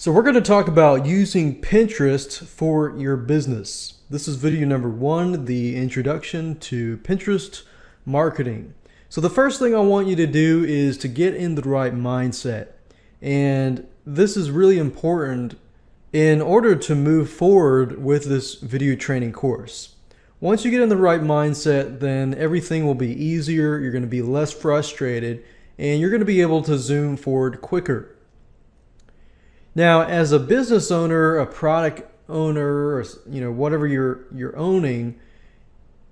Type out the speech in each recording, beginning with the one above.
So we're going to talk about using Pinterest for your business. This is video number 1, the introduction to Pinterest marketing. So the first thing I want you to do is to get in the right mindset. And this is really important in order to move forward with this video training course. Once you get in the right mindset, then everything will be easier, you're going to be less frustrated, and you're going to be able to zoom forward quicker. Now, as a business owner, a product owner, or whatever you're owning,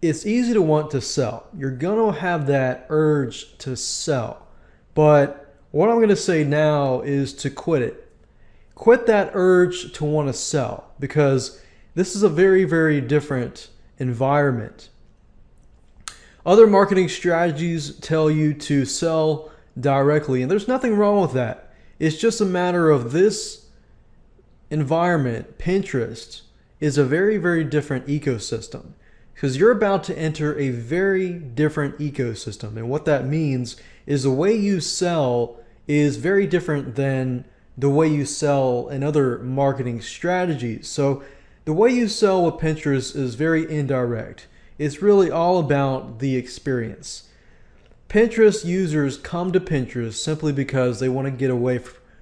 it's easy to want to sell. You're going to have that urge to sell. But what I'm going to say now is to quit it. Quit that urge to want to sell, because this is a very, very different environment. Other marketing strategies tell you to sell directly, and there's nothing wrong with that. It's just a matter of this environment. Pinterest is a very, very different ecosystem, because you're about to enter a very different ecosystem. And what that means is the way you sell is very different than the way you sell in other marketing strategies. So the way you sell with Pinterest is very indirect. It's really all about the experience. Pinterest users come to Pinterest simply because they want to get away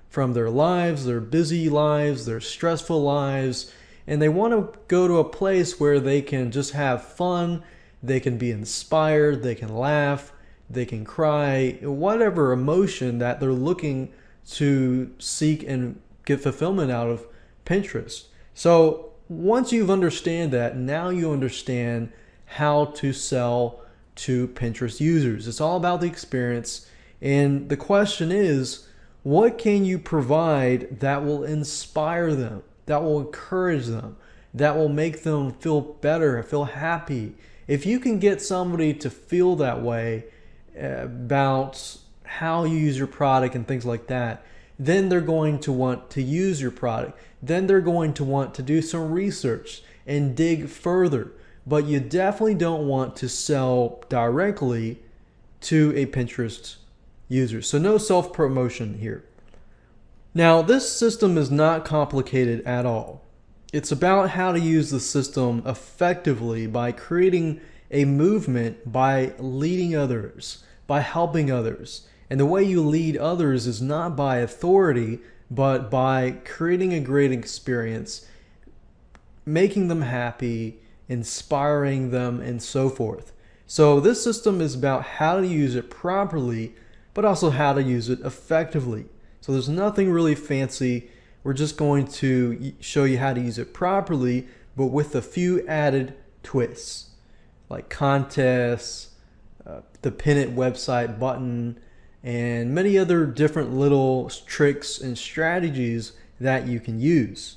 from their lives, their busy lives, their stressful lives, and they want to go to a place where they can just have fun, they can be inspired, they can laugh, they can cry, whatever emotion that they're looking to seek and get fulfillment out of Pinterest. So once you've understand that, now you understand how to sell to Pinterest users. It's all about the experience, and the question is, what can you provide that will inspire them, that will encourage them, that will make them feel better, feel happy? If you can get somebody to feel that way about how you use your product and things like that, then they're going to want to use your product. Then they're going to want to do some research and dig further. But you definitely don't want to sell directly to a Pinterest user. So no self-promotion here. Now, this system is not complicated at all. It's about how to use the system effectively by creating a movement, by leading others, by helping others. And the way you lead others is not by authority, but by creating a great experience, making them happy, inspiring them, and so forth. So this system is about how to use it properly, but also how to use it effectively. So there's nothing really fancy. We're just going to show you how to use it properly, but with a few added twists, like contests, the pin it website button, and many other different little tricks and strategies that you can use.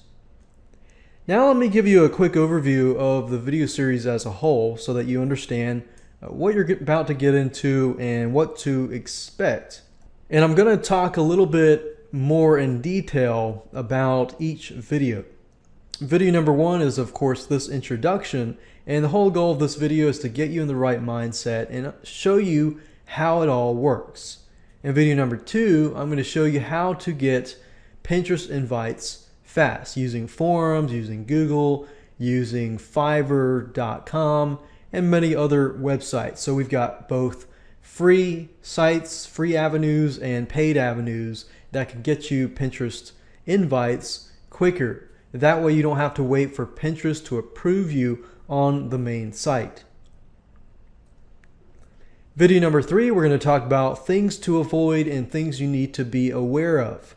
Now let me give you a quick overview of the video series as a whole so that you understand what you're about to get into and what to expect. And I'm going to talk a little bit more in detail about each video. Video number 1 is, of course, this introduction, and the whole goal of this video is to get you in the right mindset and show you how it all works. In video number 2, I'm going to show you how to get Pinterest invites fast using forums, using Google, using Fiverr.com, and many other websites. So we've got both free sites, free avenues, and paid avenues that can get you Pinterest invites quicker. That way you don't have to wait for Pinterest to approve you on the main site. Video number 3, we're going to talk about things to avoid and things you need to be aware of,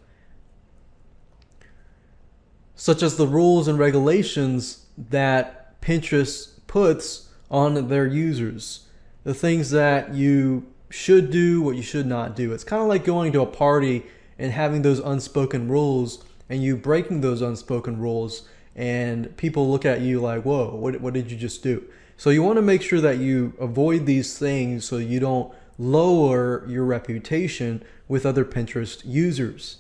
such as the rules and regulations that Pinterest puts on their users, the things that you should do, what you should not do. It's kind of like going to a party and having those unspoken rules, and you breaking those unspoken rules, and people look at you like, whoa, what did you just do? So you want to make sure that you avoid these things so you don't lower your reputation with other Pinterest users.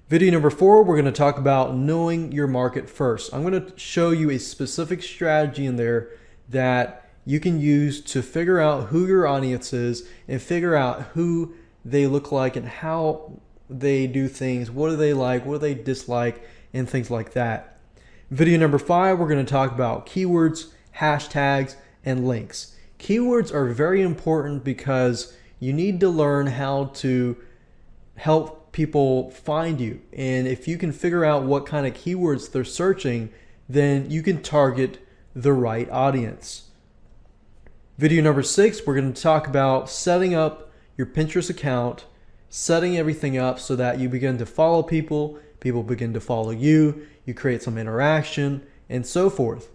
Video number 4, we're going to talk about knowing your market first. I'm going to show you a specific strategy in there that you can use to figure out who your audience is and figure out who they look like and how they do things, what do they like, what do they dislike, and things like that. Video number 5, we're going to talk about keywords, hashtags, and links. Keywords are very important because you need to learn how to help people find you. And if you can figure out what kind of keywords they're searching, then you can target the right audience. Video number 6, we're going to talk about setting up your Pinterest account, setting everything up so that you begin to follow people, people begin to follow you, you create some interaction, and so forth.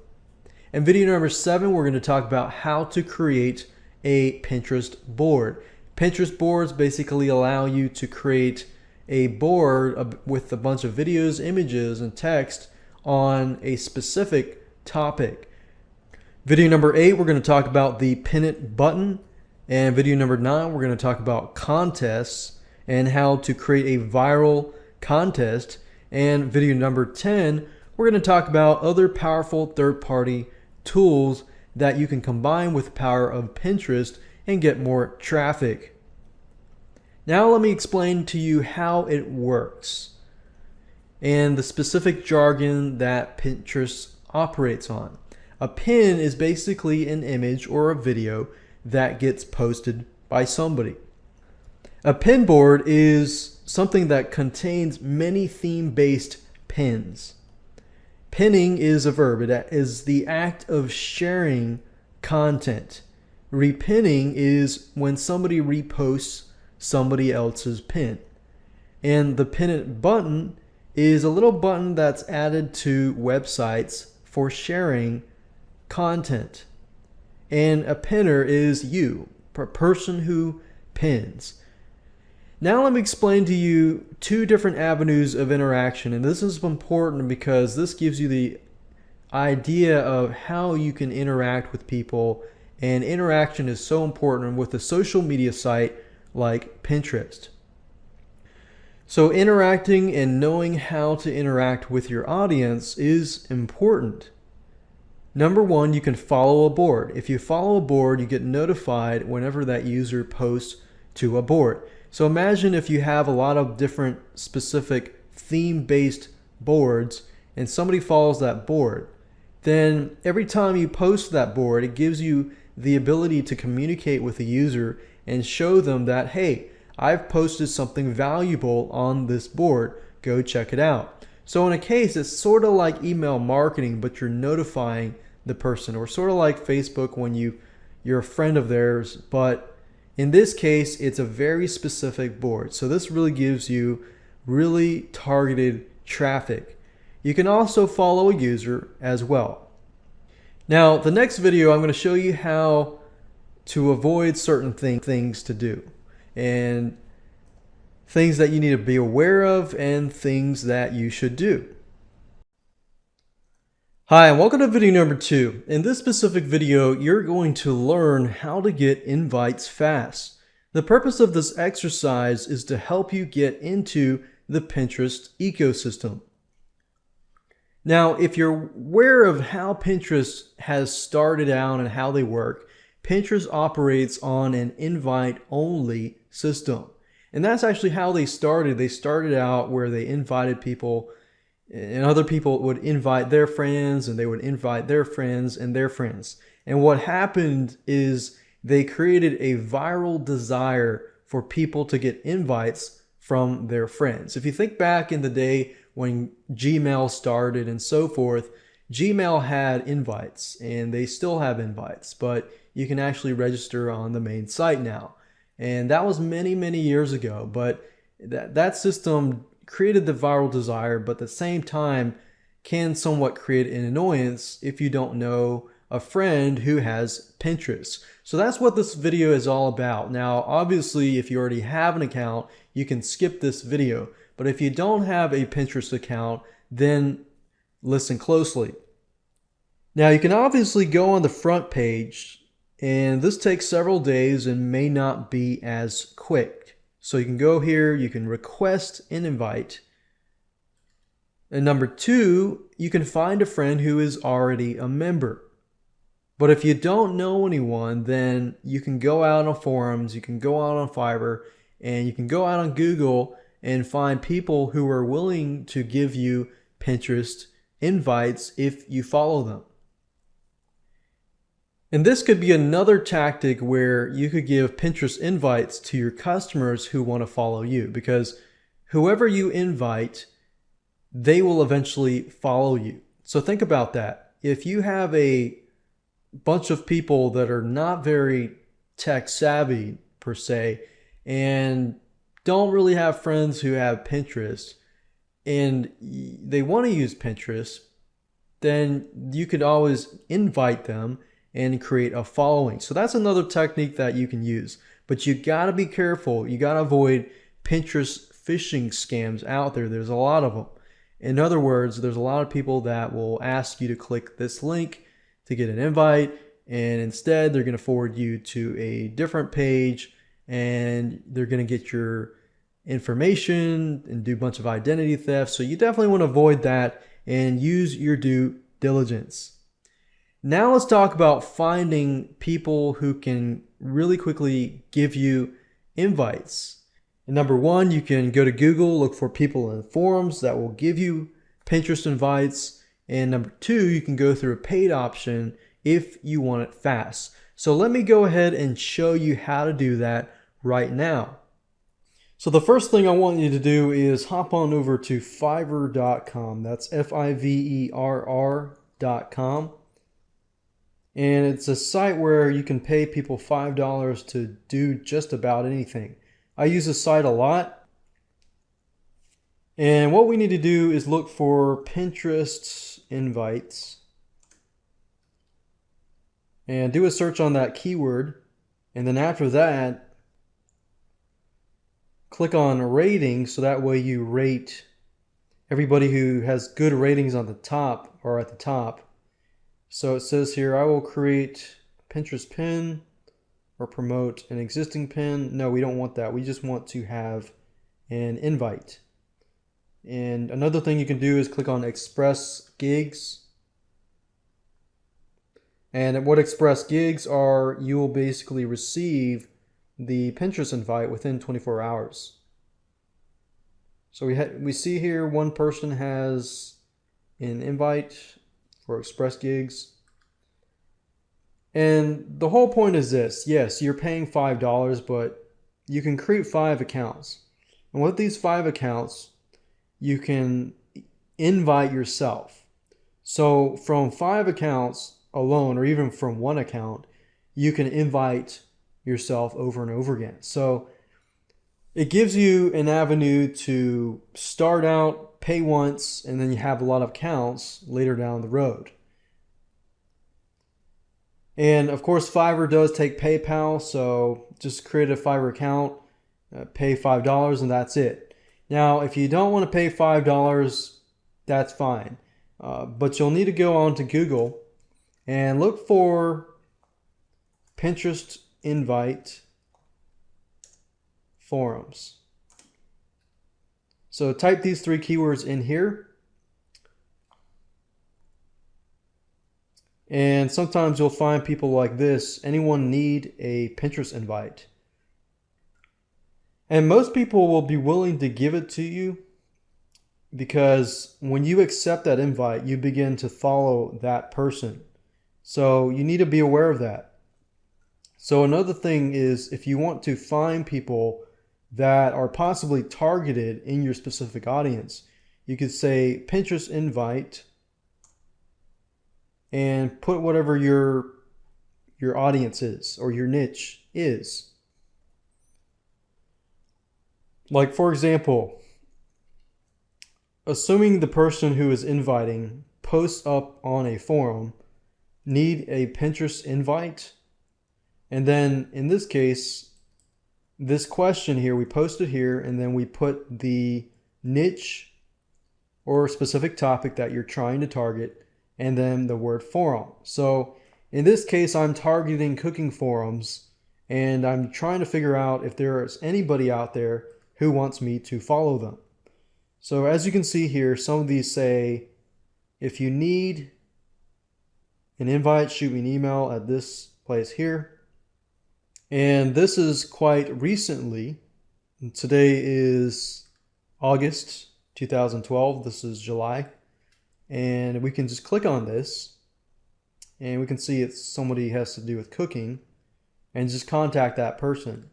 And video number 7, we're going to talk about how to create a Pinterest board. Pinterest boards basically allow you to create a board with a bunch of videos, images, and text on a specific topic. Video number 8, we're going to talk about the Pin It button. And video number 9, we're going to talk about contests and how to create a viral contest. And video number 10, we're going to talk about other powerful third-party tools that you can combine with the power of Pinterest and get more traffic. Now let me explain to you how it works and the specific jargon that Pinterest operates on. A pin is basically an image or a video that gets posted by somebody. A pin board is something that contains many theme-based pins. Pinning is a verb. It is the act of sharing content. Repinning is when somebody reposts somebody else's pin. And the Pin It button is a little button that's added to websites for sharing content. And a pinner is you, a person who pins. Now let me explain to you 2 different avenues of interaction, and this is important because this gives you the idea of how you can interact with people, and interaction is so important with a social media site like Pinterest. So interacting and knowing how to interact with your audience is important. Number 1, you can follow a board. If you follow a board, you get notified whenever that user posts to a board. So imagine if you have a lot of different specific theme-based boards and somebody follows that board, then every time you post that board, it gives you the ability to communicate with the user and show them that, hey, I've posted something valuable on this board. Go check it out. So in a case, it's sort of like email marketing, but you're notifying the person, or sort of like Facebook when you're a friend of theirs, but in this case, it's a very specific board. So this really gives you really targeted traffic. You can also follow a user as well. Now, the next video, I'm going to show you how to avoid certain things to do, and things that you need to be aware of, and things that you should do. Hi, and welcome to video number 2. In this specific video, you're going to learn how to get invites fast. The purpose of this exercise is to help you get into the Pinterest ecosystem. Now, if you're aware of how Pinterest has started out and how they work, Pinterest operates on an invite-only system. And that's actually how they started. They started out where they invited people, and other people would invite their friends, and they would invite their friends and their friends. And what happened is they created a viral desire for people to get invites from their friends. If you think back in the day when Gmail started and so forth, Gmail had invites, and they still have invites, but you can actually register on the main site now. And that was many, many years ago, but that system created the viral desire, but at the same time can somewhat create an annoyance if you don't know a friend who has Pinterest. So that's what this video is all about. Now, obviously, if you already have an account, you can skip this video. But if you don't have a Pinterest account, then listen closely. Now, you can obviously go on the front page, and this takes several days and may not be as quick. So you can go here, you can request an invite. And number 2, you can find a friend who is already a member. But if you don't know anyone, then you can go out on forums, you can go out on Fiverr, and you can go out on Google and find people who are willing to give you Pinterest invites if you follow them. And this could be another tactic where you could give Pinterest invites to your customers who want to follow you, because whoever you invite, they will eventually follow you. So think about that. If you have a bunch of people that are not very tech savvy per se, and don't really have friends who have Pinterest, and they want to use Pinterest, then you could always invite them and create a following. So that's another technique that you can use. But you gotta be careful. You gotta avoid Pinterest phishing scams out there. There's a lot of them. In other words, there's a lot of people that will ask you to click this link to get an invite, and instead they're gonna forward you to a different page, and they're gonna get your information and do a bunch of identity theft. So you definitely want to avoid that and use your due diligence. Now let's talk about finding people who can really quickly give you invites. And number one, you can go to Google, look for people in forums that will give you Pinterest invites. And number two, you can go through a paid option if you want it fast. So let me go ahead and show you how to do that right now. So the first thing I want you to do is hop on over to Fiverr.com. That's Fiverr.com. And it's a site where you can pay people $5 to do just about anything. I use this site a lot. And what we need to do is look for Pinterest invites and do a search on that keyword. And then after that, click on rating, so that way you rate everybody who has good ratings on the top or at the top. So it says here, I will create Pinterest pin or promote an existing pin. No, we don't want that. We just want to have an invite. And another thing you can do is click on Express Gigs. And what Express Gigs are, you will basically receive the Pinterest invite within 24 hours. So we see here one person has an invite for Express Gigs. And the whole point is this. Yes, you're paying $5, but you can create 5 accounts. And with these 5 accounts, you can invite yourself. So from 5 accounts alone, or even from 1 account, you can invite yourself over and over again. So it gives you an avenue to start out, pay once, and then you have a lot of accounts later down the road. And of course, Fiverr does take PayPal, so just create a Fiverr account, pay $5, and that's it. Now, if you don't want to pay $5, that's fine. But you'll need to go on to Google and look for Pinterest invite forums. So type these 3 keywords in here. And sometimes you'll find people like this. Anyone need a Pinterest invite? And most people will be willing to give it to you, because when you accept that invite, you begin to follow that person. So you need to be aware of that. So another thing is, if you want to find people that are possibly targeted in your specific audience, you could say Pinterest invite and put whatever your audience is or your niche is. Like, for example, assuming the person who is inviting posts up on a forum, need a Pinterest invite, and then in this case, this question here, we post it here, and then we put the niche or specific topic that you're trying to target, and then the word forum. So in this case, I'm targeting cooking forums, and I'm trying to figure out if there is anybody out there who wants me to follow them. So as you can see here, some of these say, if you need an invite, shoot me an email at this place here. And this is quite recently. Today is August 2012. This is July. And we can just click on this and we can see it's somebody has to do with cooking and just contact that person.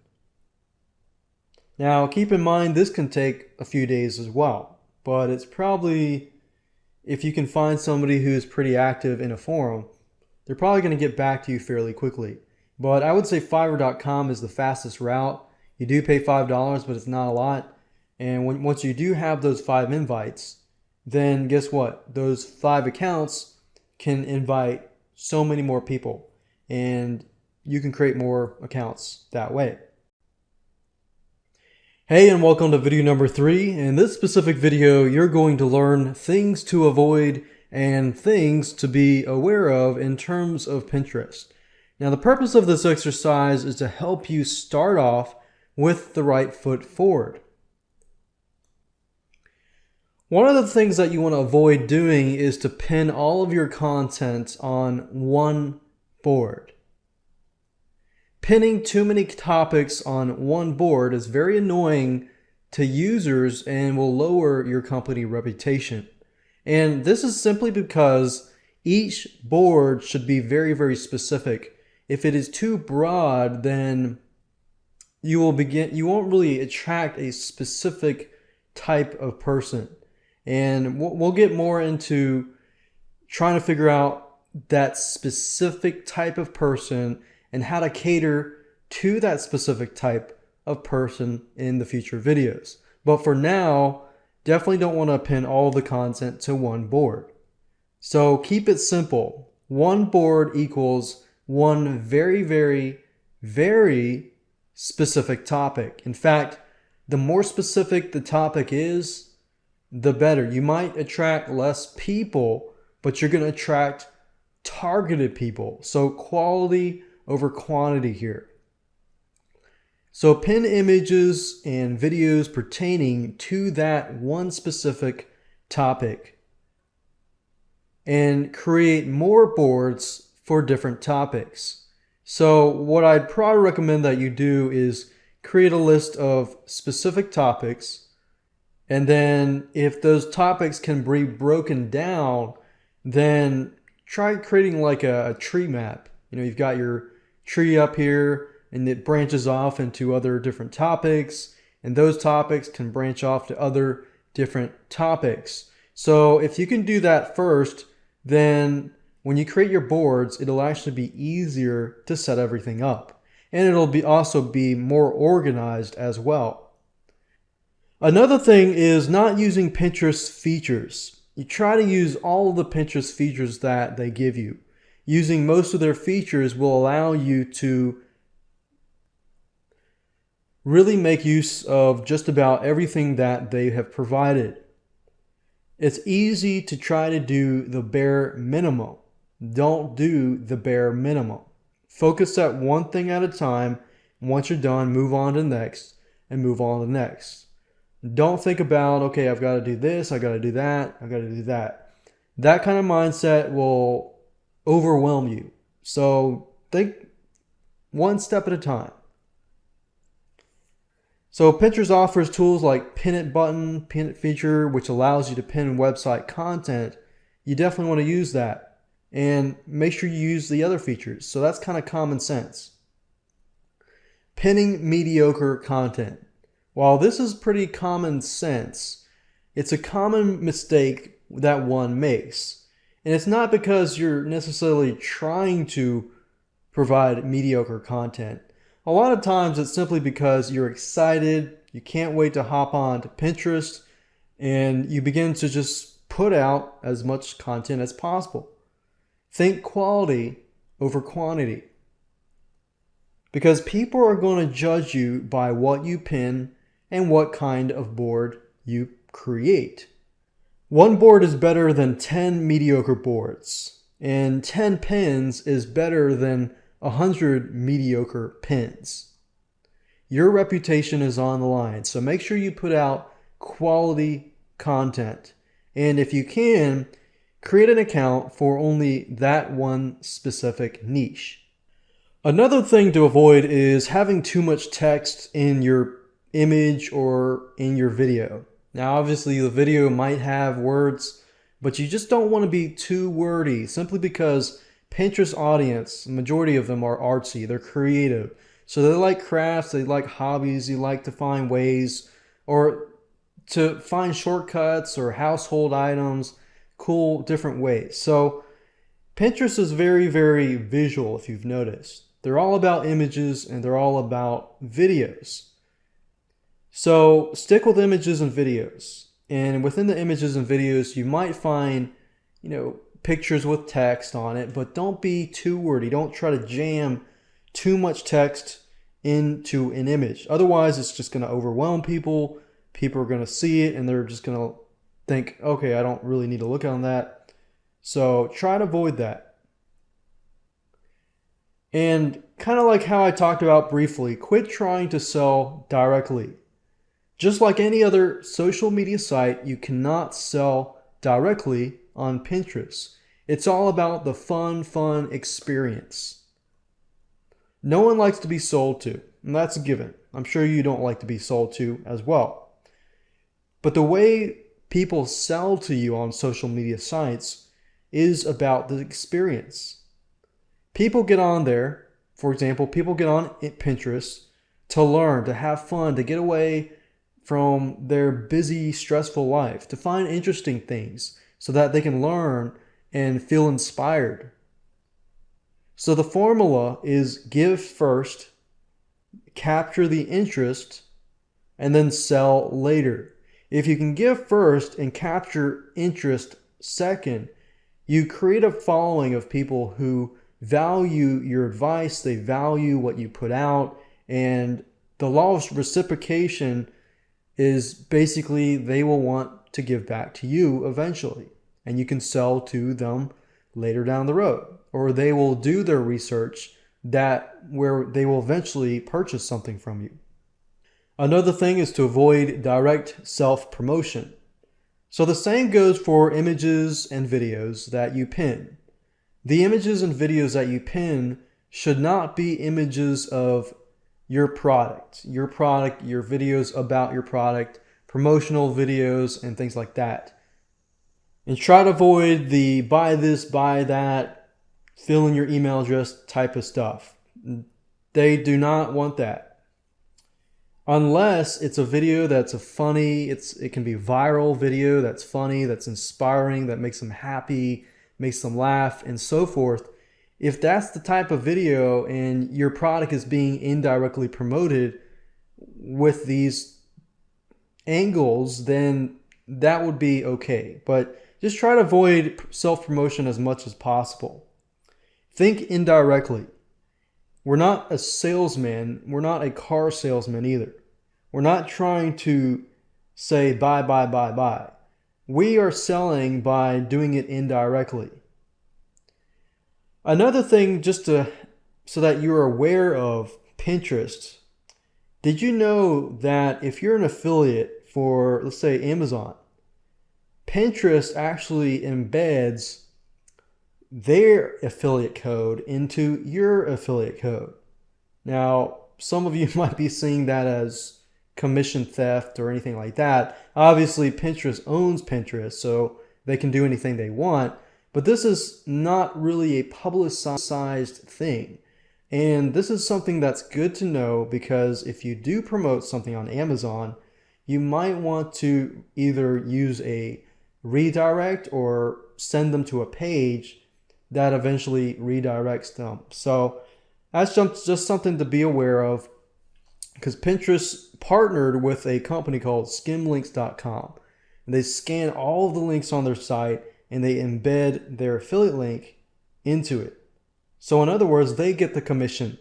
Now keep in mind this can take a few days as well, but it's probably, if you can find somebody who's pretty active in a forum, they're probably going to get back to you fairly quickly. But I would say Fiverr.com is the fastest route. You do pay $5, but it's not a lot. And once you do have those 5 invites, then guess what? Those 5 accounts can invite so many more people, and you can create more accounts that way. Hey, and welcome to video number 3. In this specific video, you're going to learn things to avoid and things to be aware of in terms of Pinterest. Now, the purpose of this exercise is to help you start off with the right foot forward. One of the things that you want to avoid doing is to pin all of your content on one board. Pinning too many topics on one board is very annoying to users and will lower your company reputation. And this is simply because each board should be very, very specific. If it is too broad, then you won't really attract a specific type of person. And we'll get more into trying to figure out that specific type of person and how to cater to that specific type of person in the future videos. But for now, definitely don't want to pin all the content to one board. So keep it simple. One board equals one very, very, very specific topic. In fact, the more specific the topic is, the better. You might attract less people, but you're going to attract targeted people. So quality over quantity here. So pin images and videos pertaining to that one specific topic and create more boards for different topics. So what I'd probably recommend that you do is create a list of specific topics. And then if those topics can be broken down, then try creating like a tree map. You know, you've got your tree up here and it branches off into other different topics, and those topics can branch off to other different topics. So if you can do that first, then when you create your boards, it'll actually be easier to set everything up. And it'll also be more organized as well. Another thing is not using Pinterest features. You try to use all of the Pinterest features that they give you. Using most of their features will allow you to really make use of just about everything that they have provided. It's easy to try to do the bare minimum. Don't do the bare minimum. Focus at one thing at a time. Once you're done, move on to the next and move on to the next. Don't think about, okay, I've got to do this, I've got to do that, I've got to do that. That kind of mindset will overwhelm you. So think one step at a time. So Pinterest offers tools like Pin It button, Pin It feature, which allows you to pin website content. You definitely want to use that. And make sure you use the other features. So that's kind of common sense. Pinning mediocre content. While this is pretty common sense, it's a common mistake that one makes. And it's not because you're necessarily trying to provide mediocre content. A lot of times it's simply because you're excited, you can't wait to hop on to Pinterest, and you begin to just put out as much content as possible. Think quality over quantity. Because people are going to judge you by what you pin and what kind of board you create. One board is better than 10 mediocre boards, and 10 pins is better than 100 mediocre pins. Your reputation is on the line, so make sure you put out quality content. And if you can, create an account for only that one specific niche. Another thing to avoid is having too much text in your image or in your video. Now, obviously, the video might have words, but you just don't want to be too wordy simply because Pinterest audience, the majority of them are artsy, they're creative. So they like crafts, they like hobbies, they like to find ways or to find shortcuts or household items, cool different ways. So Pinterest is very, very visual if you've noticed. They're all about images and they're all about videos. So stick with images and videos. And within the images and videos, you might find, pictures with text on it, but don't be too wordy. Don't try to jam too much text into an image. Otherwise, it's just going to overwhelm people. People are going to see it and they're just going to think, okay, I don't really need to look on that. So try to avoid that. And kind of like how I talked about briefly, quit trying to sell directly. Just like any other social media site, you cannot sell directly on Pinterest. It's all about the fun experience. No one likes to be sold to, and that's a given. I'm sure you don't like to be sold to as well. But the way people sell to you on social media sites is about the experience. People get on there, for example, people get on Pinterest to learn, to have fun, to get away from their busy, stressful life, to find interesting things so that they can learn and feel inspired. So the formula is give first, capture the interest, and then sell later. If you can give first and capture interest second, you create a following of people who value your advice, they value what you put out, and the law of reciprocation is basically they will want to give back to you eventually, and you can sell to them later down the road, or they will do their research where they will eventually purchase something from you. Another thing is to avoid direct self-promotion. So the same goes for images and videos that you pin. The images and videos that you pin should not be images of your product, your videos about your product, promotional videos, and things like that. And try to avoid the buy this, buy that, fill in your email address type of stuff. They do not want that. Unless it's a video that's it can be viral video that's funny, that's inspiring, that makes them happy, makes them laugh, and so forth. If that's the type of video and your product is being indirectly promoted with these angles, then that would be okay. But just try to avoid self-promotion as much as possible. Think indirectly. We're not a salesman. We're not a car salesman either. We're not trying to say buy, buy, buy, buy. We are selling by doing it indirectly. Another thing, so that you're aware of Pinterest, did you know that if you're an affiliate for, let's say, Amazon, Pinterest actually embeds their affiliate code into your affiliate code? Now, some of you might be seeing that as commission theft or anything like that. Obviously, Pinterest owns Pinterest, so they can do anything they want. But this is not really a publicized thing. And this is something that's good to know, because if you do promote something on Amazon, you might want to either use a redirect or send them to a page that eventually redirects them. So that's just something to be aware of, because Pinterest partnered with a company called skimlinks.com. And they scan all of the links on their site and they embed their affiliate link into it. So in other words, they get the commission,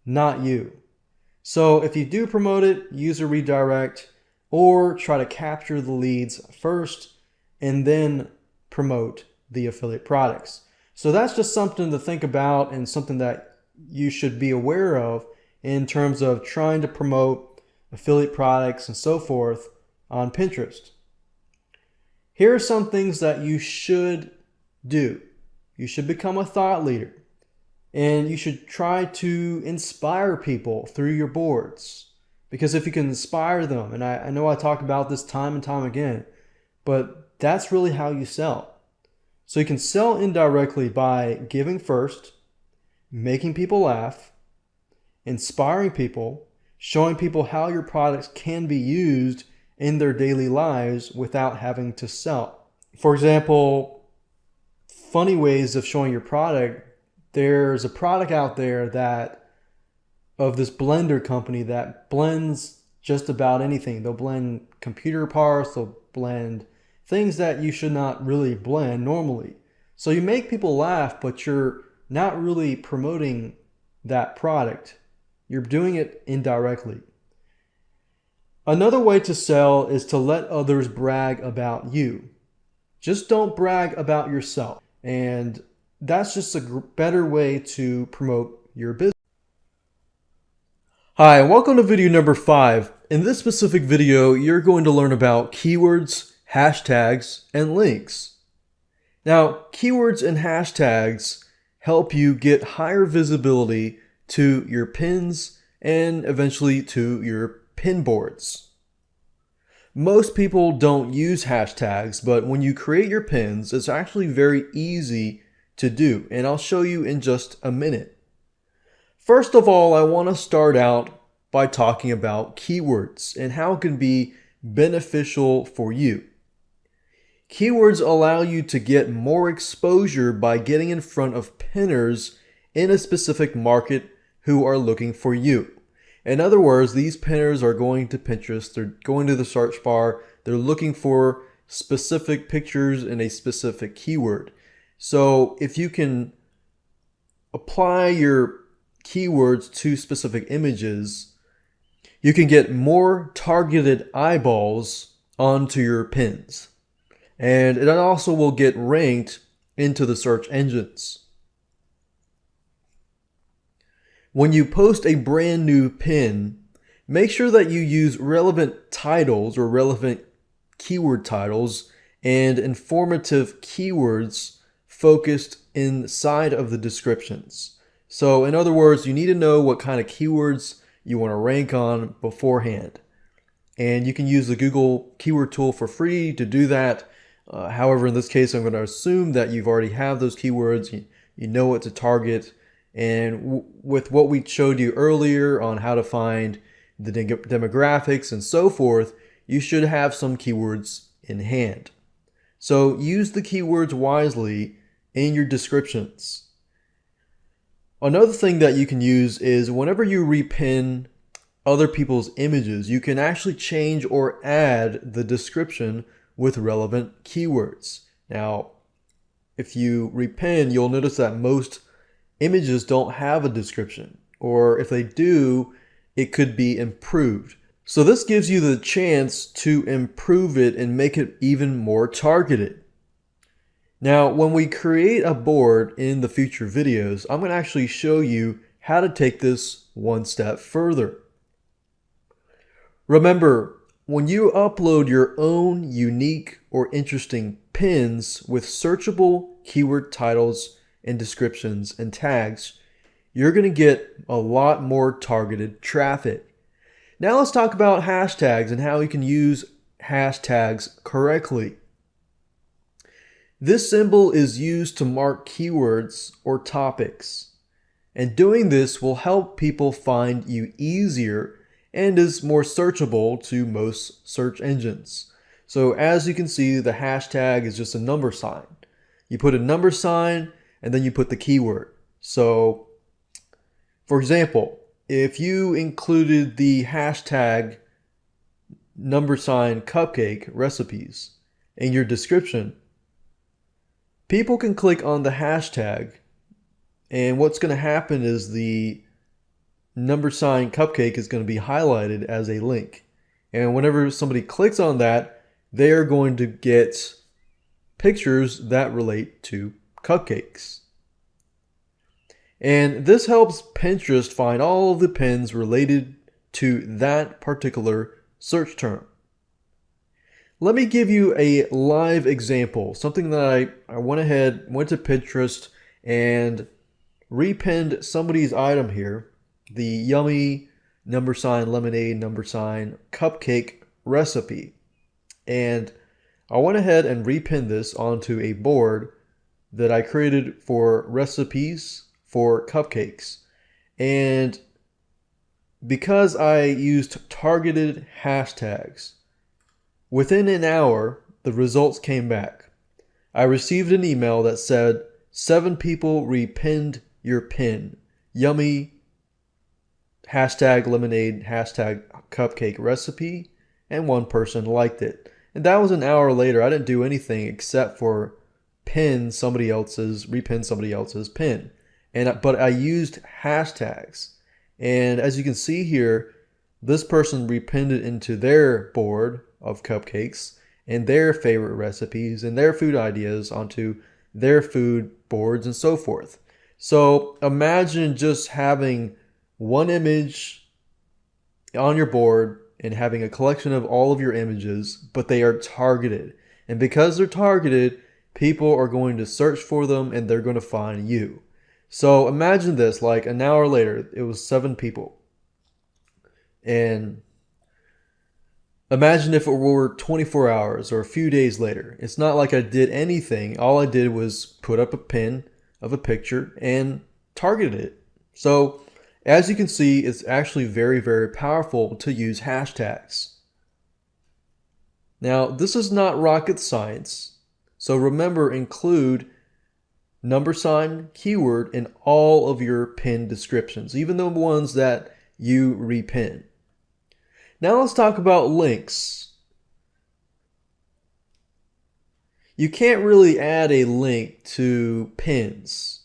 not you. So if you do promote it, use a redirect or try to capture the leads first and then promote the affiliate products. So that's just something to think about and something that you should be aware of in terms of trying to promote affiliate products and so forth on Pinterest. Here are some things that you should do. You should become a thought leader, and you should try to inspire people through your boards. Because if you can inspire them, and I know I talk about this time and time again, but that's really how you sell. So you can sell indirectly by giving first, making people laugh, inspiring people, showing people how your products can be used in their daily lives without having to sell. For example, funny ways of showing your product. There's a product out there that of this blender company that blends just about anything. They'll blend computer parts, they'll blend things that you should not really blend normally. So you make people laugh, but you're not really promoting that product. You're doing it indirectly. Another way to sell is to let others brag about you. Just don't brag about yourself. And that's just a better way to promote your business. Hi, and welcome to video number 5. In this specific video, you're going to learn about keywords, hashtags, and links. Now, keywords and hashtags help you get higher visibility to your pins and eventually to your pin boards. Most people don't use hashtags, but when you create your pins, it's actually very easy to do, and I'll show you in just a minute. First of all, I want to start out by talking about keywords and how it can be beneficial for you. Keywords allow you to get more exposure by getting in front of pinners in a specific market who are looking for you. In other words, these pinners are going to Pinterest, they're going to the search bar, they're looking for specific pictures in a specific keyword. So if you can apply your keywords to specific images, you can get more targeted eyeballs onto your pins. And it also will get ranked into the search engines. When you post a brand new pin, make sure that you use relevant titles or relevant keyword titles and informative keywords focused inside of the descriptions. So in other words, you need to know what kind of keywords you want to rank on beforehand. And you can use the Google keyword tool for free to do that. However, in this case, I'm going to assume that you've already have those keywords, you know what to target. And with what we showed you earlier on how to find the demographics and so forth, you should have some keywords in hand. So use the keywords wisely in your descriptions. Another thing that you can use is whenever you repin other people's images, you can actually change or add the description with relevant keywords. Now, if you repin, you'll notice that most images don't have a description, or if they do, it could be improved. So this gives you the chance to improve it and make it even more targeted. Now, when we create a board in the future videos, I'm going to actually show you how to take this one step further. Remember, when you upload your own unique or interesting pins with searchable keyword titles and descriptions and tags, you're going to get a lot more targeted traffic. Now let's talk about hashtags and how you can use hashtags correctly. This symbol is used to mark keywords or topics, and doing this will help people find you easier and is more searchable to most search engines. So as you can see, the hashtag is just a number sign. You put a number sign and then you put the keyword. So for example, if you included the hashtag number sign cupcake recipes in your description, people can click on the hashtag, and what's going to happen is the number sign cupcake is going to be highlighted as a link. And whenever somebody clicks on that, they are going to get pictures that relate to cupcakes. And this helps Pinterest find all of the pins related to that particular search term. Let me give you a live example, something that I went to Pinterest and repinned somebody's item here, the yummy #lemonade, #cupcake recipe. And I went ahead and repinned this onto a board that I created for recipes for cupcakes. And because I used targeted hashtags, within an hour, the results came back. I received an email that said, 7 people repinned your pin. Yummy, #lemonade, #cupcake recipe, and 1 person liked it. And that was an hour later. I didn't do anything except for repin somebody else's pin. But I used hashtags. And as you can see here, this person repinned it into their board of cupcakes and their favorite recipes and their food ideas onto their food boards and so forth. So imagine just having one image on your board and having a collection of all of your images, but they are targeted. And because they're targeted, people are going to search for them and they're going to find you. So imagine this, like an hour later, it was 7 people. And imagine if it were 24 hours or a few days later. It's not like I did anything. All I did was put up a pin of a picture and targeted it. So as you can see, it's actually very, very powerful to use hashtags. Now, this is not rocket science. So remember, include #keyword in all of your pin descriptions, even the ones that you repin. Now let's talk about links. You can't really add a link to pins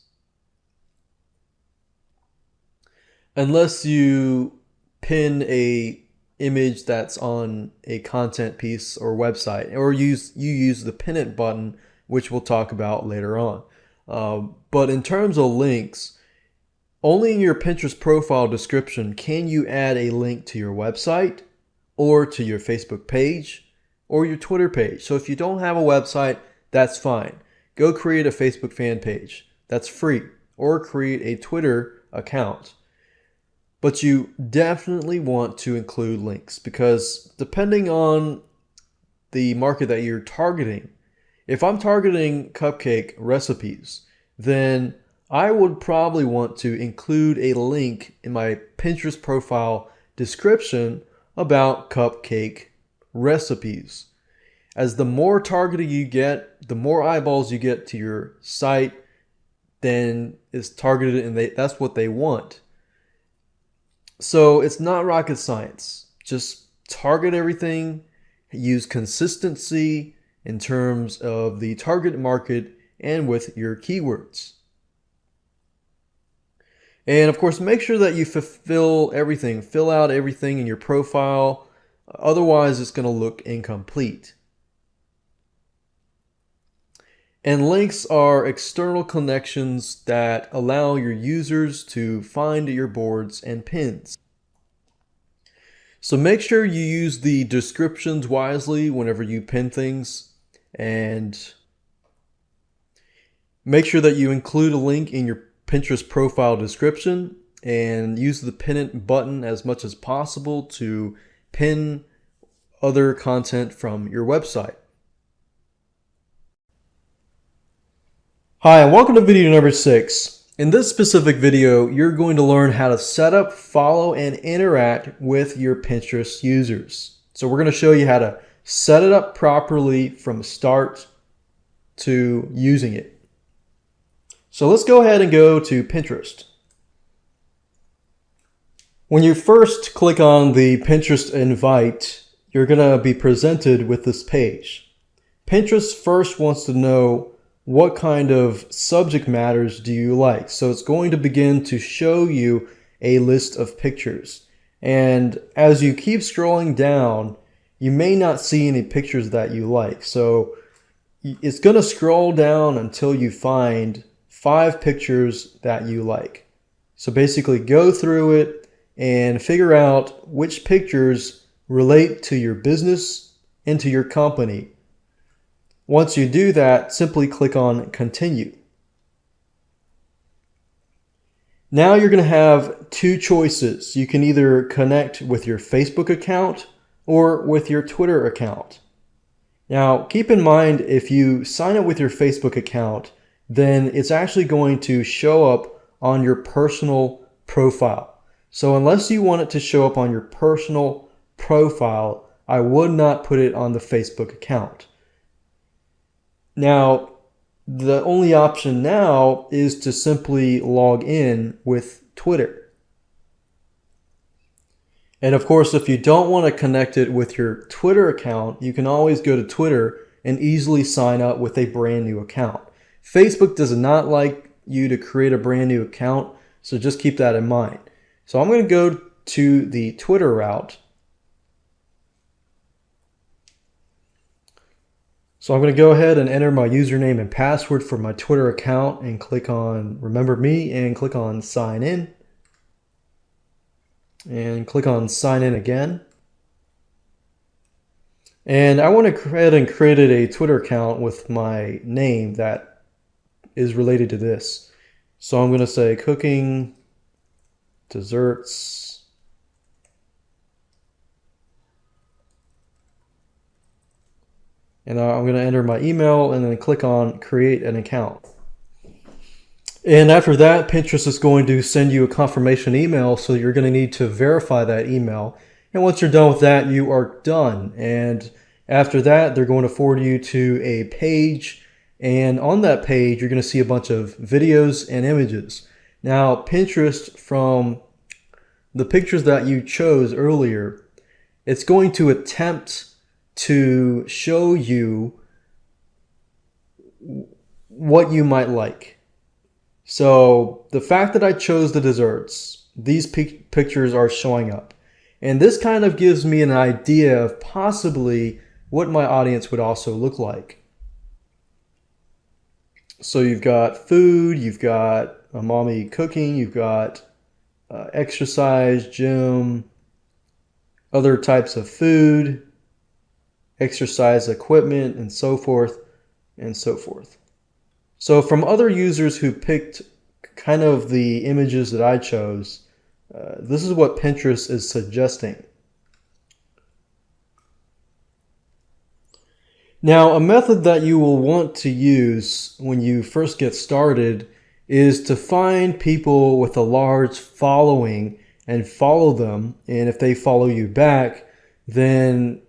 unless you pin a image that's on a content piece or website, or you use the pin it button, which we'll talk about later on. But in terms of links, only in your Pinterest profile description can you add a link to your website or to your Facebook page or your Twitter page. So if you don't have a website, that's fine. Go create a Facebook fan page. That's free. Or create a Twitter account. But you definitely want to include links, because depending on the market that you're targeting, if I'm targeting cupcake recipes, then I would probably want to include a link in my Pinterest profile description about cupcake recipes. As the more targeted you get, the more eyeballs you get to your site, then it's targeted and that's what they want. So it's not rocket science. Just target everything, use consistency in terms of the target market and with your keywords. And of course, make sure that you fill out everything in your profile. Otherwise, it's going to look incomplete. And links are external connections that allow your users to find your boards and pins. So make sure you use the descriptions wisely whenever you pin things, and make sure that you include a link in your Pinterest profile description, and use the pin it button as much as possible to pin other content from your website. Hi, and welcome to video number 6. In this specific video, you're going to learn how to set up, follow, and interact with your Pinterest users. So we're going to show you how to set it up properly from start to using it. So let's go ahead and go to Pinterest. When you first click on the Pinterest invite, you're going to be presented with this page. Pinterest first wants to know what kind of subject matters do you like. So it's going to begin to show you a list of pictures. And as you keep scrolling down, you may not see any pictures that you like. So it's going to scroll down until you find 5 pictures that you like. So basically go through it and figure out which pictures relate to your business and to your company. Once you do that, simply click on Continue. Now you're going to have two choices. You can either connect with your Facebook account or with your Twitter account. Now, keep in mind, if you sign up with your Facebook account, then it's actually going to show up on your personal profile. So unless you want it to show up on your personal profile, I would not put it on the Facebook account. Now, the only option now is to simply log in with Twitter. And of course, if you don't want to connect it with your Twitter account, you can always go to Twitter and easily sign up with a brand new account. Facebook does not like you to create a brand new account, so just keep that in mind. So I'm going to go to the Twitter route. So I'm going to go ahead and enter my username and password for my Twitter account and click on Remember Me and click on Sign In. And click on Sign In again. And I want to go ahead and create a Twitter account with my name that is related to this. So I'm going to say cooking, desserts, and I'm going to enter my email and then click on create an account. And after that, Pinterest is going to send you a confirmation email, so you're going to need to verify that email. And once you're done with that, you are done. And after that, they're going to forward you to a page, and on that page, you're going to see a bunch of videos and images. Now, Pinterest, from the pictures that you chose earlier, it's going to attempt to show you what you might like. So the fact that I chose the desserts, these pictures are showing up. And this kind of gives me an idea of possibly what my audience would also look like. So you've got food, you've got a mommy cooking, you've got exercise, gym, other types of food, exercise equipment, and so forth and so forth. So from other users who picked kind of the images that I chose, this is what Pinterest is suggesting. Now, a method that you will want to use when you first get started is to find people with a large following and follow them. And if they follow you back, then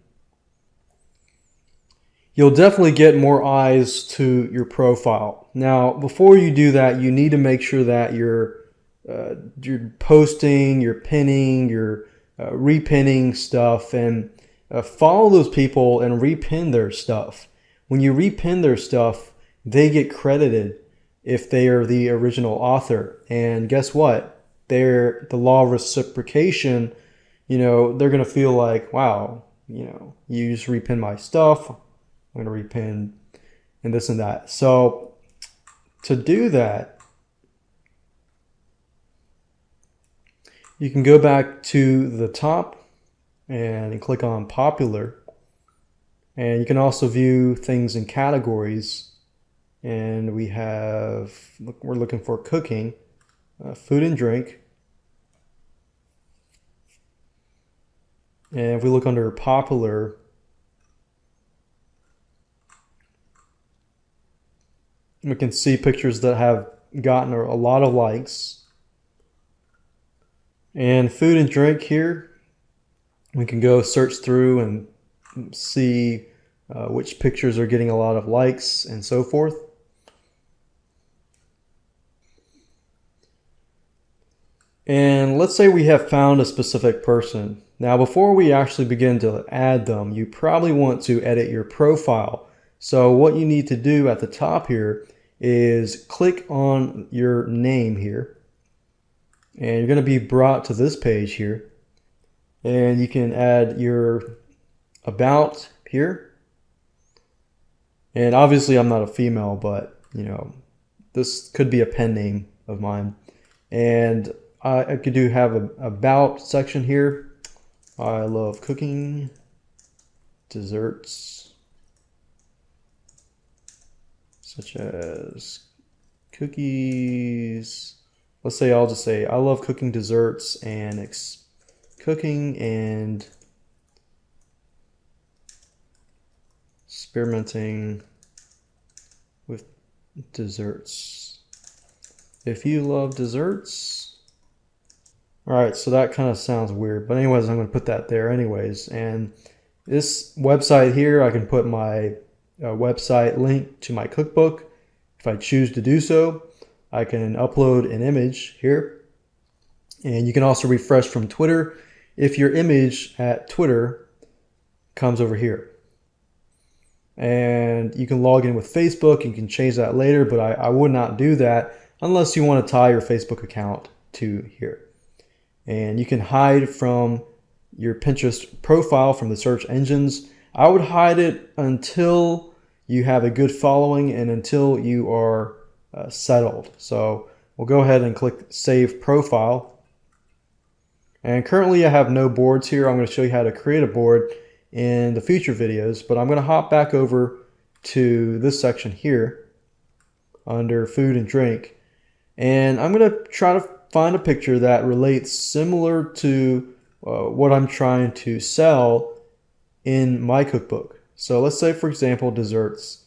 you'll definitely get more eyes to your profile. Now, before you do that, you need to make sure that you're posting, you're pinning, you're repinning stuff, and follow those people and repin their stuff. When you repin their stuff, they get credited if they are the original author. And guess what? They're the law of reciprocation. They're going to feel like, wow, you just repin my stuff. I'm going to repin and this and that. So to do that, you can go back to the top and click on popular. And you can also view things in categories. And we're looking for cooking, food and drink. And if we look under popular, we can see pictures that have gotten a lot of likes. And food and drink here, we can go search through and see which pictures are getting a lot of likes and so forth. And let's say we have found a specific person. Now, before we actually begin to add them, you probably want to edit your profile. So what you need to do at the top here is click on your name here. And you're going to be brought to this page here. And you can add your about here. And obviously I'm not a female, but this could be a pen name of mine. And I could have an about section here. I love cooking, desserts, such as cookies, let's say I'll just say I love cooking desserts and cooking and experimenting with desserts. If you love desserts. All right, so that kind of sounds weird, but anyways, I'm going to put that there anyways. And this website here, I can put my website link to my cookbook. If I choose to do so, I can upload an image here. And you can also refresh from Twitter if your image at Twitter comes over here. And you can log in with Facebook. You can change that later, but I would not do that unless you want to tie your Facebook account to here. And you can hide from your Pinterest profile from the search engines. I would hide it until you have a good following and until you are settled. So we'll go ahead and click Save Profile. And currently I have no boards here. I'm going to show you how to create a board in the future videos, but I'm going to hop back over to this section here under Food and Drink. And I'm going to try to find a picture that relates similar to what I'm trying to sell in my cookbook. So let's say, for example, desserts.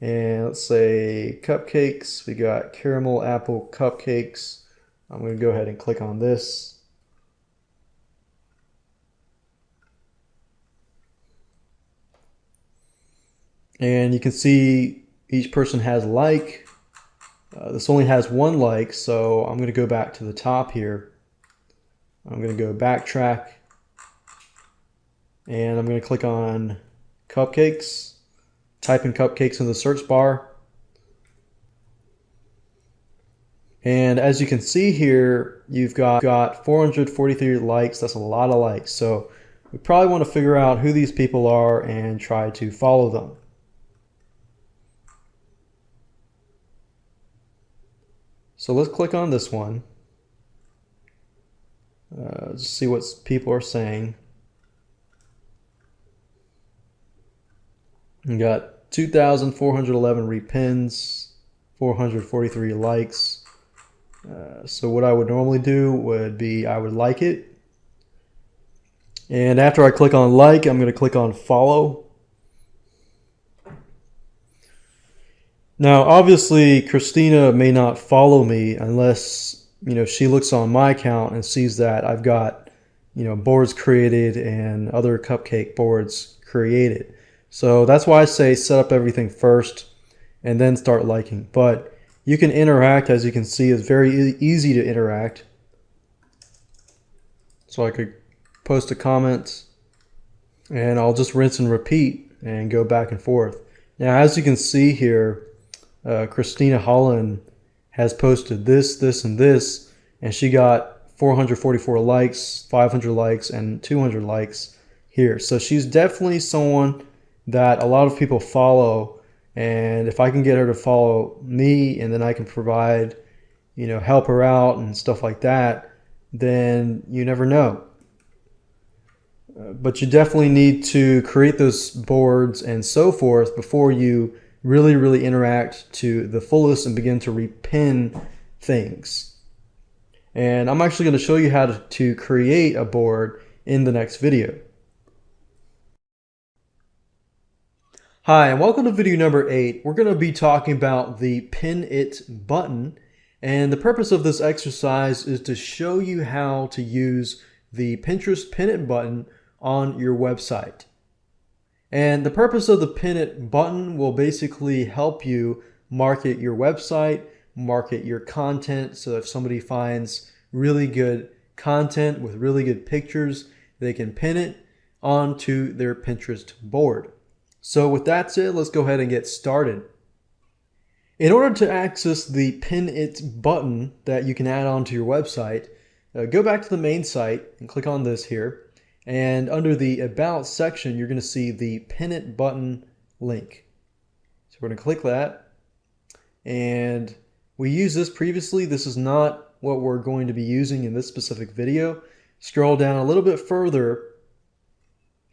And let's say cupcakes. We got caramel apple cupcakes. I'm going to go ahead and click on this. And you can see each person has like. This only has one like, so I'm going to go back to the top here. I'm going to go backtrack. And I'm going to click on cupcakes. Type in cupcakes in the search bar. And as you can see here, you've got 443 likes. That's a lot of likes. So we probably want to figure out who these people are and try to follow them. So let's click on this one. Just see what people are saying. We got 2,411 repins, 443 likes. So what I would normally do would be I would like it. And after I click on like, I'm going to click on follow. Now, obviously, Christina may not follow me unless, she looks on my account and sees that I've got, boards created and other cupcake boards created. So that's why I say set up everything first and then start liking. But you can interact, as you can see, it's very easy to interact. So I could post a comment and I'll just rinse and repeat and go back and forth. Now, as you can see here, Christina Holland has posted this, this, and this, and she got 444 likes, 500 likes, and 200 likes here. So she's definitely someone that a lot of people follow, and if I can get her to follow me and then I can provide, help her out and stuff like that, then you never know. But you definitely need to create those boards and so forth before you really interact to the fullest and begin to repin things. And I'm actually going to show you how to create a board in the next video. Hi, and welcome to video number 8. We're going to be talking about the Pin It button. And the purpose of this exercise is to show you how to use the Pinterest Pin It button on your website. And the purpose of the Pin It button will basically help you market your website, market your content. So if somebody finds really good content with really good pictures, they can pin it onto their Pinterest board. So with that said, let's go ahead and get started. In order to access the Pin It button that you can add onto your website, go back to the main site and click on this here. And under the About section, you're going to see the Pin It button link. So we're going to click that. And we used this previously. This is not what we're going to be using in this specific video. Scroll down a little bit further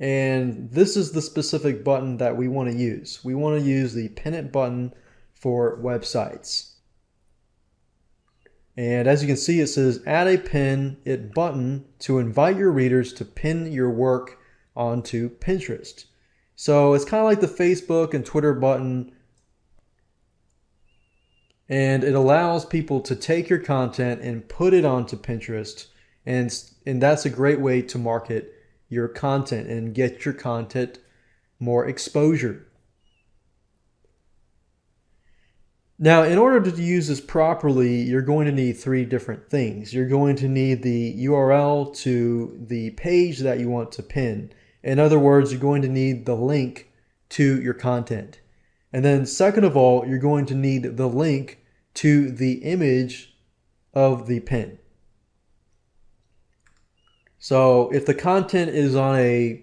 And this is the specific button that we want to use. We want to use the pin it button for websites. And as you can see, it says add a pin it button to invite your readers to pin your work onto Pinterest. So it's kind of like the Facebook and Twitter button, and it allows people to take your content and put it onto Pinterest, and that's a great way to market your content and get your content more exposure. Now, in order to use this properly, you're going to need three different things. You're going to need the URL to the page that you want to pin. In other words, you're going to need the link to your content. And then second of all, you're going to need the link to the image of the pin. So if the content is on a,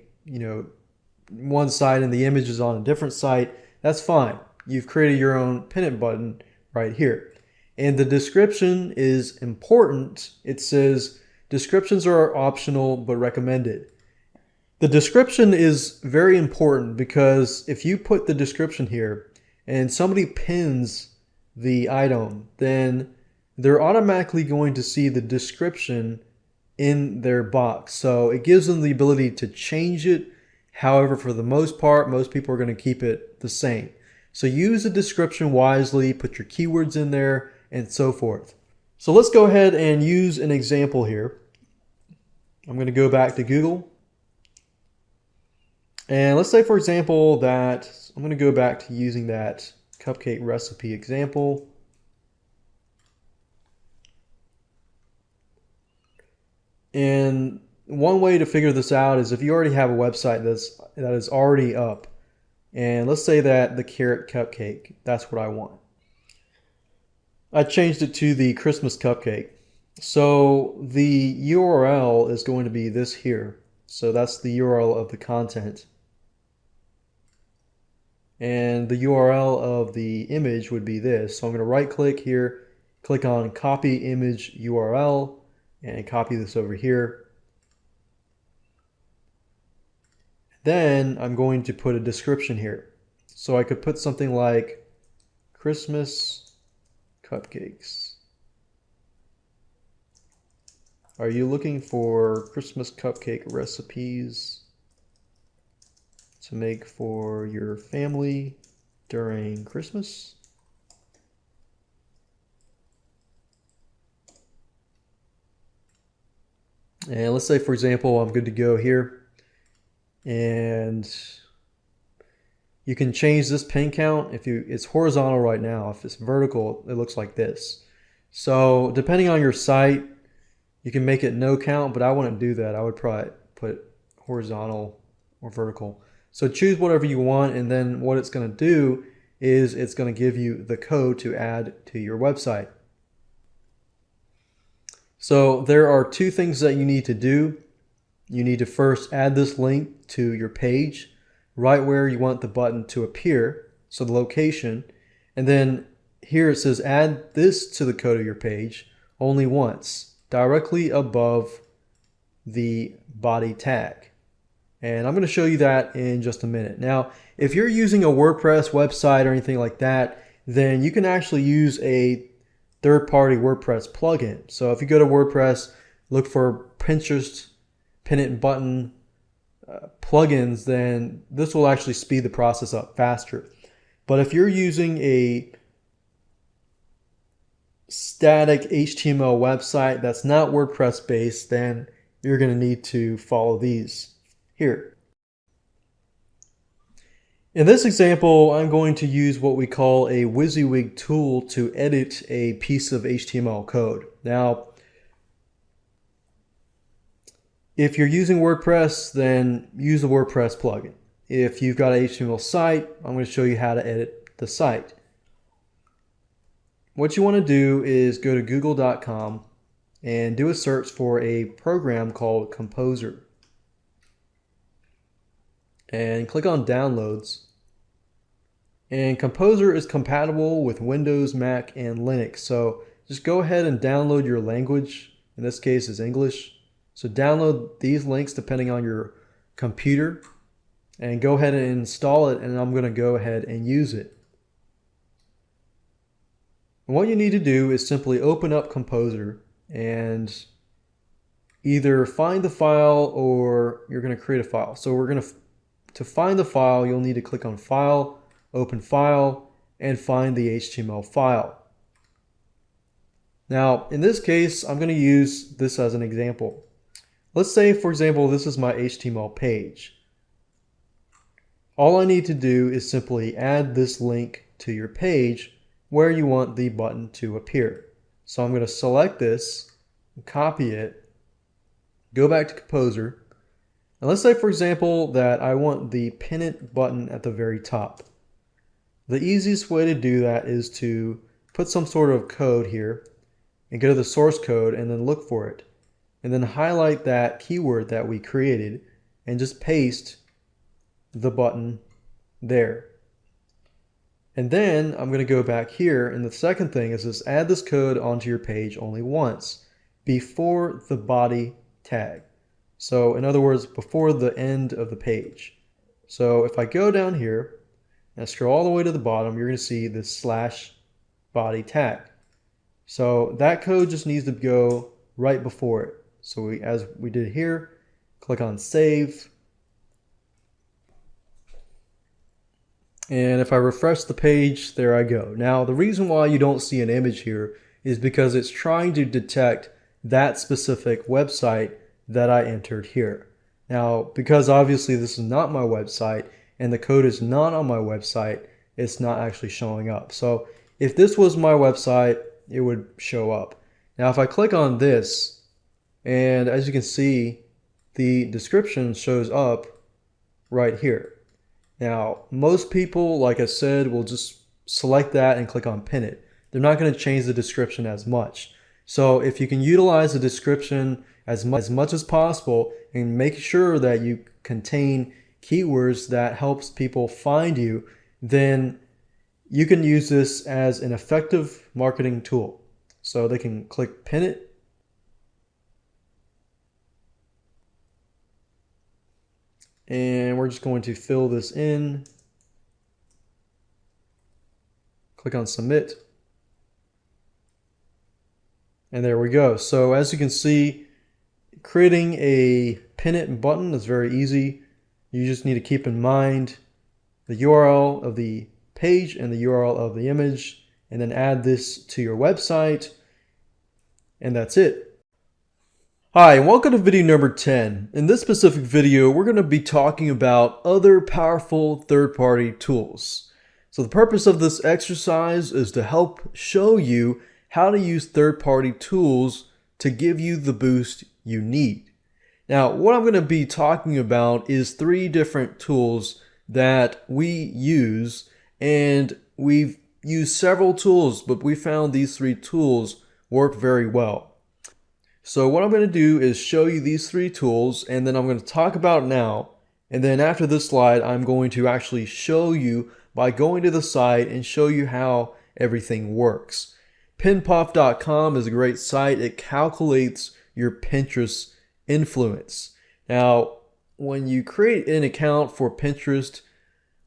one site and the image is on a different site, that's fine. You've created your own pin it button right here. And the description is important. It says descriptions are optional but recommended. The description is very important because if you put the description here and somebody pins the item, then they're automatically going to see the description in their box. So it gives them the ability to change it. However, for the most part, most people are going to keep it the same. So use the description wisely, put your keywords in there, and so forth. So let's go ahead and use an example here. I'm going to go back to Google. And let's say, for example, that I'm going to go back to using that cupcake recipe example. And one way to figure this out is if you already have a website that is already up. And let's say that the carrot cupcake, that's what I want. I changed it to the Christmas cupcake. So the URL is going to be this here. So that's the URL of the content. And the URL of the image would be this. So I'm going to right click here, click on copy image URL, and copy this over here. Then I'm going to put a description here. So I could put something like Christmas cupcakes. Are you looking for Christmas cupcake recipes to make for your family during Christmas? And let's say, for example, I'm good to go here. And you can change this pin count. It's horizontal right now. If it's vertical, it looks like this. So depending on your site, you can make it no count, but I wouldn't do that. I would probably put horizontal or vertical. So choose whatever you want, and then what it's going to do is it's going to give you the code to add to your website. So there are two things that you need to do. You need to first add this link to your page right where you want the button to appear, so the location, and then here it says add this to the code of your page only once, directly above the body tag. And I'm going to show you that in just a minute. Now, if you're using a WordPress website or anything like that, then you can actually use a third-party WordPress plugin. So if you go to WordPress, look for Pinterest pin it button plugins, then this will actually speed the process up faster. But if you're using a static HTML website that's not WordPress based, then you're going to need to follow these here. In this example, I'm going to use what we call a WYSIWYG tool to edit a piece of HTML code. Now, if you're using WordPress, then use the WordPress plugin. If you've got an HTML site, I'm going to show you how to edit the site. What you want to do is go to google.com and do a search for a program called Composer. And click on Downloads. And Composer is compatible with Windows, Mac, and Linux. So just go ahead and download your language. In this case is English. So download these links depending on your computer and go ahead and install it, and I'm going to go ahead and use it. And what you need to do is simply open up Composer and either find the file or you're going to create a file. So we're going to find the file, you'll need to click on File, Open File, and find the HTML file. Now, in this case, I'm going to use this as an example. Let's say, for example, this is my HTML page. All I need to do is simply add this link to your page where you want the button to appear. So I'm going to select this, copy it, go back to Composer, and let's say, for example, that I want the Pin It button at the very top. The easiest way to do that is to put some sort of code here and go to the source code and then look for it. And then highlight that keyword that we created and just paste the button there. And then I'm going to go back here, and the second thing is just add this code onto your page only once before the body tag. So in other words, before the end of the page. So if I go down here and scroll all the way to the bottom, you're going to see this /body tag. So that code just needs to go right before it. So as we did here, click on Save. And if I refresh the page, there I go. Now, the reason why you don't see an image here is because it's trying to detect that specific website that I entered here. Now, because obviously this is not my website and the code is not on my website, it's not actually showing up. So if this was my website, it would show up. Now, if I click on this, and as you can see, the description shows up right here. Now, most people, like I said, will just select that and click on Pin It. They're not going to change the description as much. So if you can utilize the description as much as possible and make sure that you contain keywords that helps people find you, then you can use this as an effective marketing tool. So they can click Pin It. And we're just going to fill this in. Click on Submit. And there we go. So as you can see, creating a Pin It button is very easy. You just need to keep in mind the URL of the page and the URL of the image, and then add this to your website, and that's it. Hi, and welcome to video number 10. In this specific video, we're going to be talking about other powerful third-party tools. So the purpose of this exercise is to help show you how to use third-party tools to give you the boost you need. Now, what I'm going to be talking about is 3 different tools that we use, and we've used several tools, but we found these 3 tools work very well. So what I'm going to do is show you these 3 tools, and then I'm going to talk about it now, and then after this slide I'm going to actually show you by going to the site and show you how everything works. Pinpuff.com is a great site. It calculates your Pinterest influence. Now, when you create an account for Pinterest,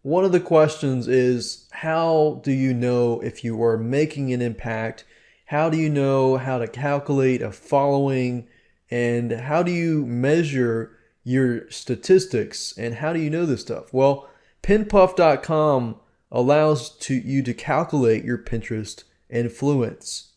one of the questions is, how do you know if you are making an impact? How do you know how to calculate a following? And how do you measure your statistics? And how do you know this stuff? Well, Pinpuff.com allows you to calculate your Pinterest influence.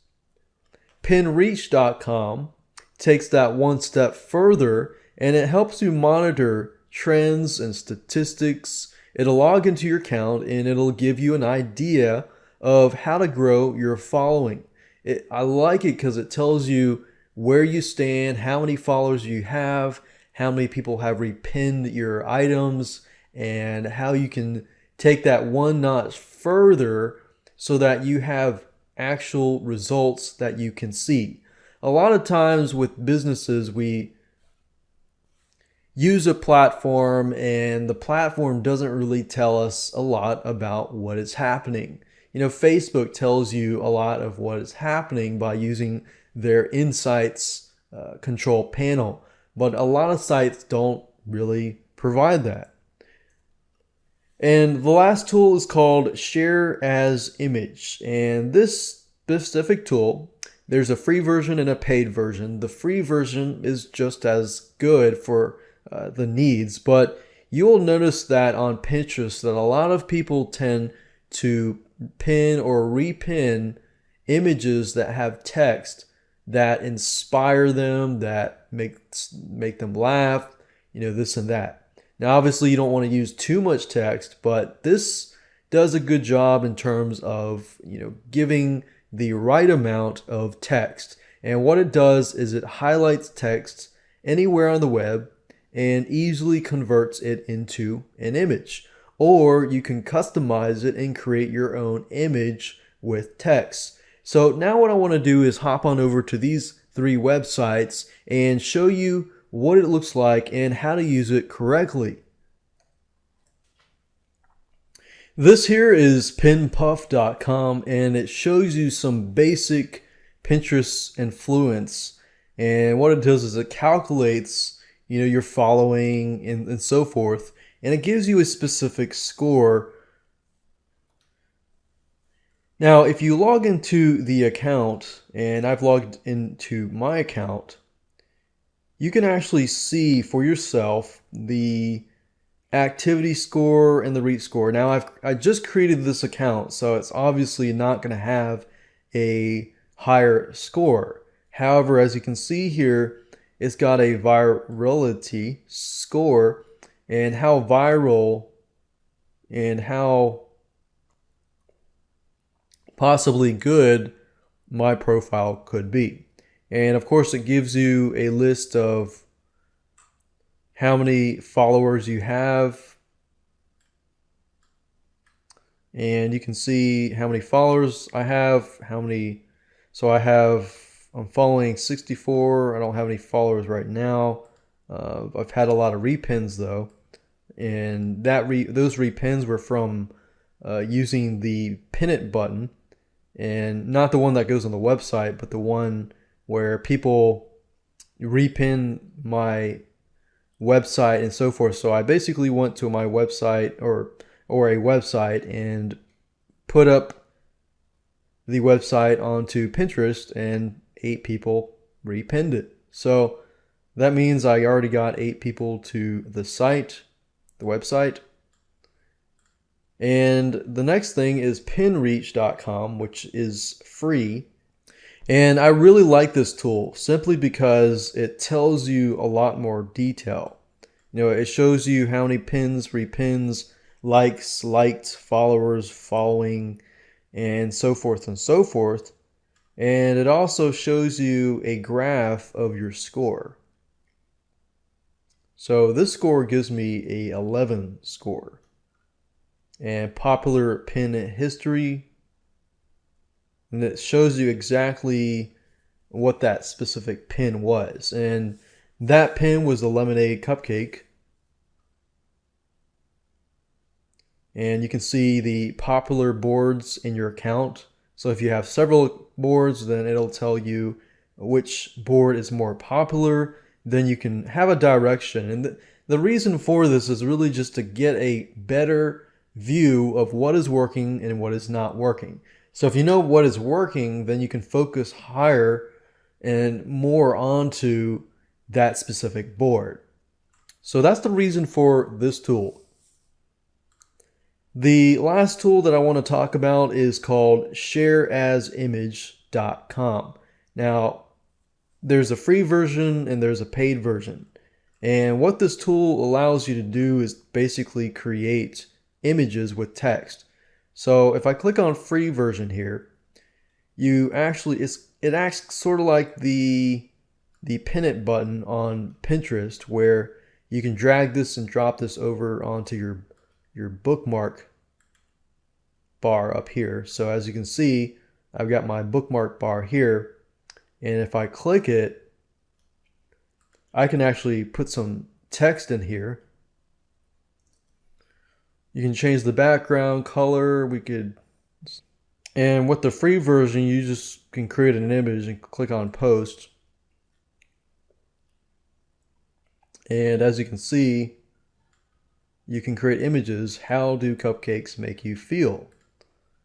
Pinreach.com takes that one step further, and it helps you monitor trends and statistics. It'll log into your account and it'll give you an idea of how to grow your following. I like it because it tells you where you stand, how many followers you have, how many people have repinned your items, and how you can take that one notch further so that you have actual results that you can see. A lot of times with businesses, we use a platform and the platform doesn't really tell us a lot about what is happening. You know, Facebook tells you a lot of what is happening by using their insights control panel, but a lot of sites don't really provide that. And the last tool is called Share as Image. And this specific tool, there's a free version and a paid version. The free version is just as good for the needs, but you'll notice that on Pinterest that a lot of people tend to pin or repin images that have text that inspire them, that make them laugh, this and that. Now, obviously, you don't want to use too much text, but this does a good job in terms of, giving the right amount of text. And what it does is it highlights text anywhere on the web and easily converts it into an image. Or you can customize it and create your own image with text. So now what I want to do is hop on over to these 3 websites and show you what it looks like and how to use it correctly. This here is pinpuff.com, and it shows you some basic Pinterest influence. And what it does is it calculates, your following and so forth, and it gives you a specific score. Now, if you log into the account, and I've logged into my account, you can actually see for yourself the activity score and the reach score. Now, I just created this account, so it's obviously not going to have a higher score. However, as you can see here, it's got a virality score and how viral and how possibly good my profile could be. And of course, it gives you a list of how many followers you have. And you can see how many followers I have, so I'm following 64. I don't have any followers right now. I've had a lot of repins though. And those repins were from using the pin it button, and not the one that goes on the website, but the one where people repin my website and so forth. So I basically went to my website or a website and put up the website onto Pinterest, and 8 people repinned it. So that means I already got 8 people to the site, the website. And the next thing is pinreach.com, which is free. And I really like this tool simply because it tells you a lot more detail. It shows you how many pins, repins, likes, liked, followers, following, and so forth and so forth. And it also shows you a graph of your score. So this score gives me a 11 score. And popular pin history, and it shows you exactly what that specific pin was. And that pin was the lemonade cupcake. And you can see the popular boards in your account. So if you have several boards, then it'll tell you which board is more popular. Then you can have a direction. And the reason for this is really just to get a better view of what is working and what is not working. So if you know what is working, then you can focus higher and more onto that specific board. So that's the reason for this tool. The last tool that I want to talk about is called shareasimage.com. Now, there's a free version and there's a paid version. And what this tool allows you to do is basically create images with text. So if I click on free version here, it acts sort of like the pin it button on Pinterest, where you can drag this and drop this over onto your bookmark bar up here. So as you can see, I've got my bookmark bar here, and if I click it, I can actually put some text in here. You can change the background color. And with the free version, you just can create an image and click on post. And as you can see, You can create images. How do cupcakes make you feel?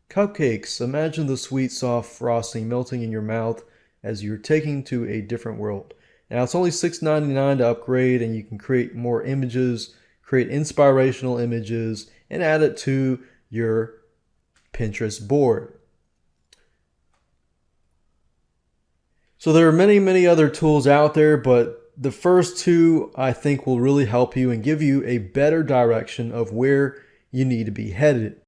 Cupcakes. Imagine the sweet, soft frosting melting in your mouth as you're taking to a different world. Now it's only $6.99 to upgrade, and you can create more images, create inspirational images, and add it to your Pinterest board. So there are many, many other tools out there, but the first two I think will really help you and give you a better direction of where you need to be headed.